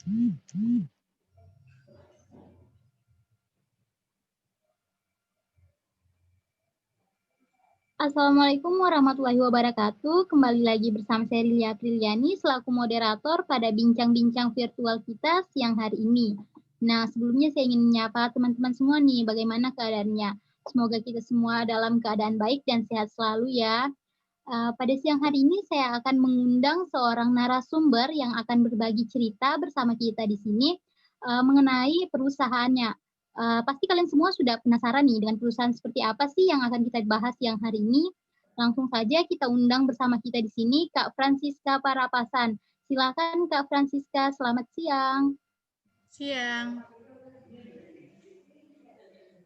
Assalamualaikum warahmatullahi wabarakatuh. Kembali lagi bersama saya Rilia Apriliani selaku moderator pada bincang-bincang virtual kita siang hari ini. Nah, sebelumnya saya ingin menyapa teman-teman semua nih, bagaimana keadaannya? Semoga kita semua dalam keadaan baik dan sehat selalu ya. Pada siang hari ini saya akan mengundang seorang narasumber yang akan berbagi cerita bersama kita di sini mengenai perusahaannya. Pasti kalian semua sudah penasaran nih dengan perusahaan seperti apa sih yang akan kita bahas siang hari ini. Langsung saja kita undang bersama kita di sini Kak Francisca Parapasan. Silakan Kak Francisca, selamat siang. Siang.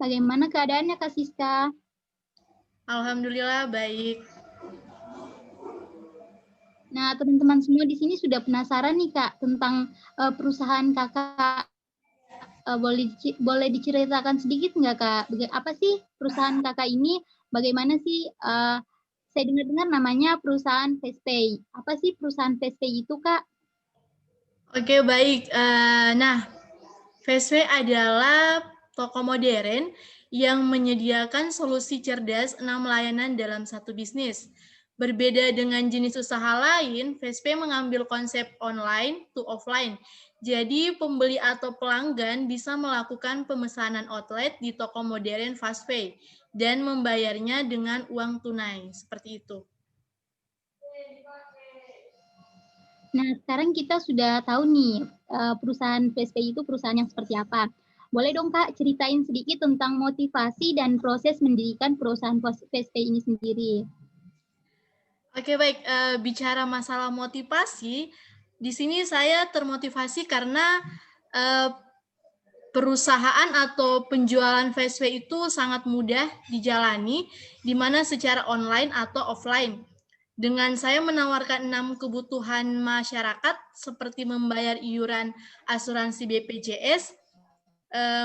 Bagaimana keadaannya Kak Siska? Alhamdulillah baik. Nah, teman-teman semua di sini sudah penasaran nih Kak tentang perusahaan Kakak. Boleh diceritakan sedikit nggak Kak? Apa sih perusahaan Kakak ini? Bagaimana sih? Saya dengar-dengar namanya perusahaan FastPay. Apa sih perusahaan FastPay itu Kak? Oke, baik. Nah, FastPay adalah toko modern yang menyediakan solusi cerdas 6 layanan dalam satu bisnis. Berbeda dengan jenis usaha lain, FastPay mengambil konsep online to offline. Jadi, pembeli atau pelanggan bisa melakukan pemesanan outlet di toko modern FastPay dan membayarnya dengan uang tunai, seperti itu. Nah, sekarang kita sudah tahu nih perusahaan FastPay itu perusahaan yang seperti apa. Boleh dong Kak ceritain sedikit tentang motivasi dan proses mendirikan perusahaan FastPay ini sendiri. Oke, baik. Bicara masalah motivasi, di sini saya termotivasi karena perusahaan atau penjualan FastPay itu sangat mudah dijalani, di mana secara online atau offline. Dengan saya menawarkan 6 kebutuhan masyarakat seperti membayar iuran asuransi BPJS,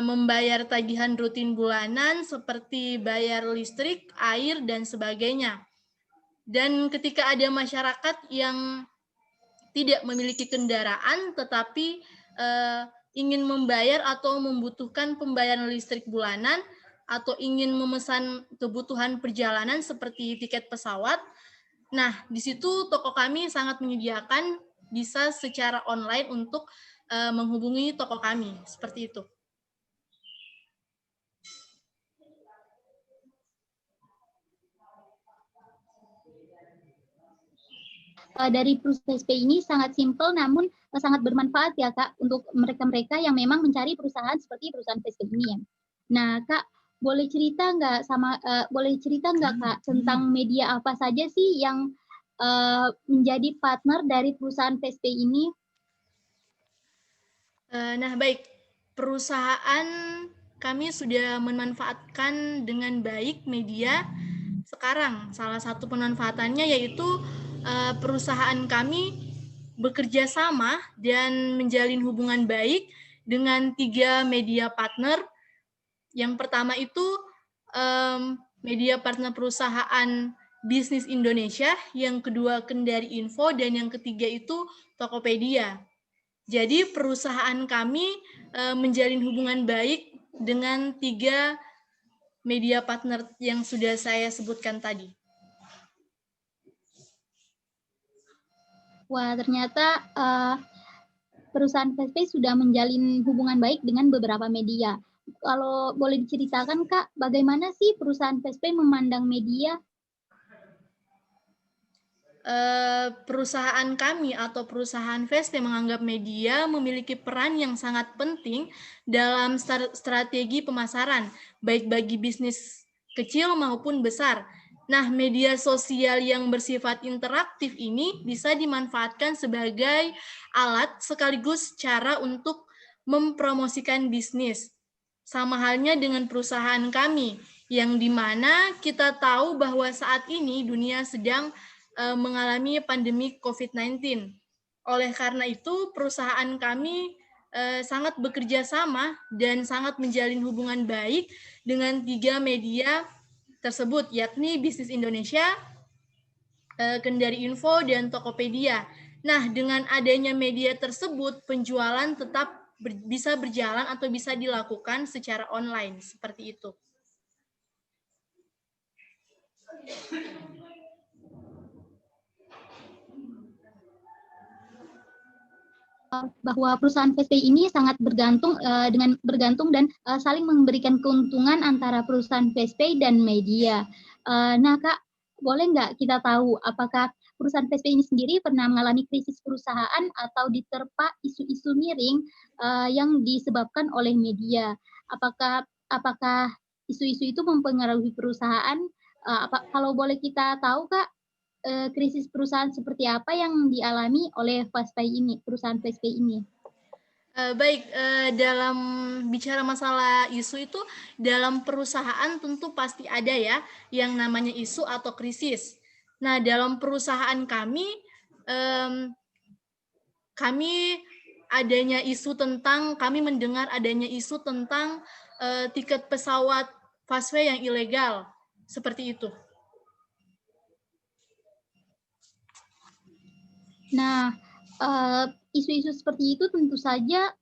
membayar tagihan rutin bulanan seperti bayar listrik, air, dan sebagainya. Dan ketika ada masyarakat yang tidak memiliki kendaraan tetapi ingin membayar atau membutuhkan pembayaran listrik bulanan atau ingin memesan kebutuhan perjalanan seperti tiket pesawat, nah di situ toko kami sangat menyediakan bisa secara online untuk menghubungi toko kami, seperti itu. Dari perusahaan FastPay ini sangat simpel namun sangat bermanfaat ya Kak untuk mereka-mereka yang memang mencari perusahaan seperti perusahaan FastPay ini ya. Nah Kak, boleh cerita nggak Kak tentang media apa saja sih yang menjadi partner dari perusahaan FastPay ini? Nah baik, perusahaan kami sudah memanfaatkan dengan baik media. Sekarang salah satu pemanfaatannya yaitu perusahaan kami bekerja sama dan menjalin hubungan baik dengan 3 media partner. Yang pertama itu media partner perusahaan Bisnis Indonesia, yang kedua Kendari Info, dan yang ketiga itu Tokopedia. Jadi perusahaan kami menjalin hubungan baik dengan 3 media partner yang sudah saya sebutkan tadi. Wah, ternyata perusahaan FastPay sudah menjalin hubungan baik dengan beberapa media. Kalau boleh diceritakan Kak, bagaimana sih perusahaan FastPay memandang media? Perusahaan kami atau perusahaan FastPay menganggap media memiliki peran yang sangat penting dalam strategi pemasaran, baik bagi bisnis kecil maupun besar. Nah, media sosial yang bersifat interaktif ini bisa dimanfaatkan sebagai alat sekaligus cara untuk mempromosikan bisnis. Sama halnya dengan perusahaan kami, yang dimana kita tahu bahwa saat ini dunia sedang mengalami pandemi COVID-19. Oleh karena itu, perusahaan kami sangat bekerja sama dan sangat menjalin hubungan baik dengan 3 media tersebut, yakni Bisnis Indonesia, Kendari Info, dan Tokopedia. Nah, dengan adanya media tersebut, penjualan tetap bisa berjalan atau bisa dilakukan secara online, seperti itu. Bahwa perusahaan VSP ini sangat bergantung dan saling memberikan keuntungan antara perusahaan VSP dan media. Nah, Kak, boleh nggak kita tahu apakah perusahaan VSP ini sendiri pernah mengalami krisis perusahaan atau diterpa isu-isu miring yang disebabkan oleh media? Apakah isu-isu itu mempengaruhi perusahaan? Kalau boleh kita tahu, Kak, krisis perusahaan seperti apa yang dialami oleh perusahaan VSP ini? Baik, dalam bicara masalah isu itu, dalam perusahaan tentu pasti ada ya, yang namanya isu atau krisis. Nah, dalam perusahaan kami mendengar adanya isu tentang tiket pesawat Fastway yang ilegal, seperti itu. Nah, isu-isu seperti itu tentu saja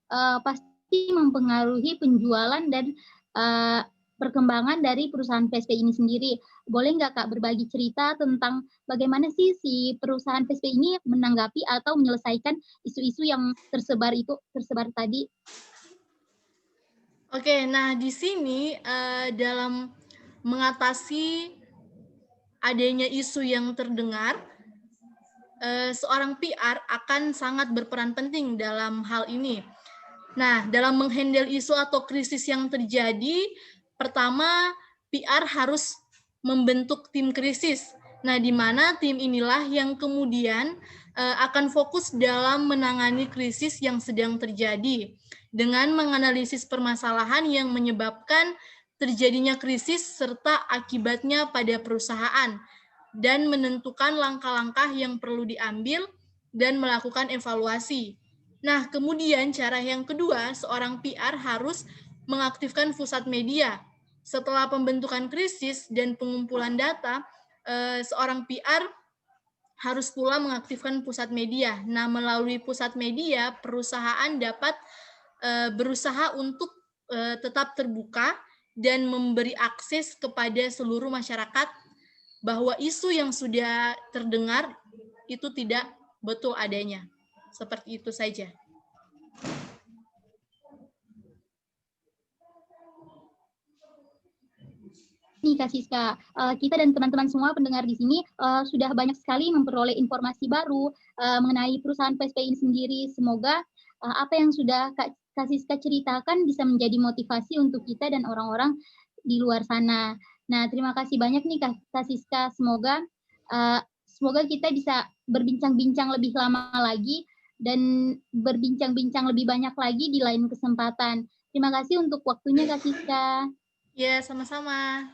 pasti mempengaruhi penjualan dan perkembangan dari perusahaan VSP ini sendiri. Boleh nggak Kak berbagi cerita tentang bagaimana sih si perusahaan VSP ini menanggapi atau menyelesaikan isu-isu yang tersebar tadi? Oke, nah di sini dalam mengatasi adanya isu yang terdengar, seorang PR akan sangat berperan penting dalam hal ini. Nah, dalam menghandle isu atau krisis yang terjadi, pertama PR harus membentuk tim krisis. Nah, di mana tim inilah yang kemudian akan fokus dalam menangani krisis yang sedang terjadi dengan menganalisis permasalahan yang menyebabkan terjadinya krisis serta akibatnya pada perusahaan dan menentukan langkah-langkah yang perlu diambil dan melakukan evaluasi. Nah, kemudian cara yang kedua, seorang PR harus mengaktifkan pusat media. Setelah pembentukan krisis dan pengumpulan data, seorang PR harus pula mengaktifkan pusat media. Nah, melalui pusat media, perusahaan dapat berusaha untuk tetap terbuka dan memberi akses kepada seluruh masyarakat bahwa isu yang sudah terdengar itu tidak betul adanya. Seperti itu saja. Nih Kak Siska, kita dan teman-teman semua pendengar di sini sudah banyak sekali memperoleh informasi baru mengenai perusahaan PSP ini sendiri. Semoga apa yang sudah Kak Siska ceritakan bisa menjadi motivasi untuk kita dan orang-orang di luar sana. Nah, terima kasih banyak nih Kak Siska. Semoga kita bisa berbincang-bincang lebih lama lagi dan berbincang-bincang lebih banyak lagi di lain kesempatan. Terima kasih untuk waktunya Kak Siska. Ya, sama-sama.